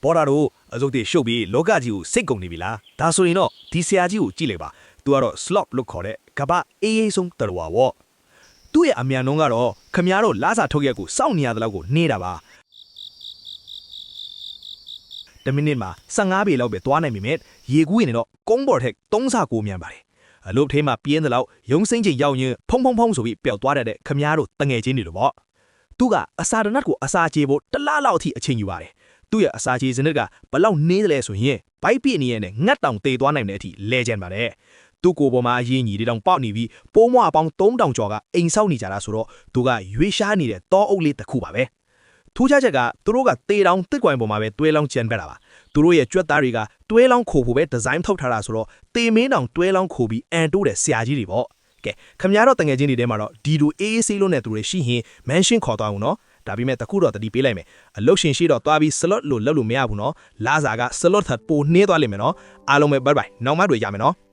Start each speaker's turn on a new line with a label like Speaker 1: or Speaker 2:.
Speaker 1: ပေါ်တာတော့အစုပ်တွေရှုပ်ပြီးလောကကြီးကိုစိတ်ကုန်နေပြီလားဒါဆိုရင်တော့ဒီဆရာကြီးကိုကြည့်လိုက်ပါသူကတော့ slop လို့ခေါ်တဲ့ကပအေးအေးဆုံးတော်ဝါဝေါ့သူ့ရဲ့အမြန်နှုန်းကတော့ခမားတို့လာစာထုတ်ရက်ကိုစောင့်နေရတဲ့လောက်ကိုနေတာပါတမိနစ်မှာ15ပေလောက်ပဲသွားနိုင်ပြီမဲ့ရေကူးရင်တော့ကုန်းပေါ်ထက်3ဆကိုမြန်ပါတယ်အလုပ်ထဲမှာပြင်းတဲ့လောက်ရုံစိမ့်ချိန်ရောက်ရင်ဖုံဖုံဖုံဆိုပြီးပျောက်သွားတဲ့ခမားတို့တငယ်ချင်းတွေလိုပေါ့သူကအစာတနတ်ကိုအစာကြေဖို့တလားလောက်အထိအချိန်ယူပါတယ်သူ့ရဲ့အစာကြေစနစ်ကဘလောက်နေးတယ်လဲဆိုရင်ဘိုက်ပြည့်နေရတဲ့ငတ်တောင်တေသွားနိုင်တဲ့အထိလဲကျန်ပါတယ်သူ့ကိုယ်ပေါ်မှာအရင်ကြီးတောင်ပေါက်နေပြီးပိုးမွားပေါင်း3000ကျော်ကအိမ်ဆောက်နေကြတာဆိုတော့သူကရွေးရှားနေတဲ့တောအုပ်လေးတစ်ခုပါပဲထူးခြားချက်ကသူတို့ကတေတောင်တစ်ကွိုင်ပေါ်မှာပဲတွဲလောင်းကျန်ခဲ့တာပါသူတို့ရဲ့ကြွက်သားတွေကတွဲလောင်းခိုဖို့ပဲဒီဇိုင်းထုတ်ထားတာဆိုတော့တေမင်းတောင်တွဲလောင်းခိုပြီးအန်တိုးတဲ့ဆရာကြီးတွေပေါ့ကဲခမရတော့တငယ်ချင်းတွေထဲမှာတော့ဒီလိုအေးအေးဆေးလို့နဲ့သူတွေရှိရင်မန်ရှင်းခေါ်သွားအောင်နော်ဒါပေမဲ့တခုတော့တတိပေးလိုက်မယ်အလုတ်ရှင်ရှိတော့သွားပြီး slot လို့လုပ်လို့မရဘူးနော်လာစာက slot ထပ်ပိုနှေးသွားလိမ့်မယ်နော်အားလုံးပဲ bye bye နောက်မှတွေ့ကြမယ်နော်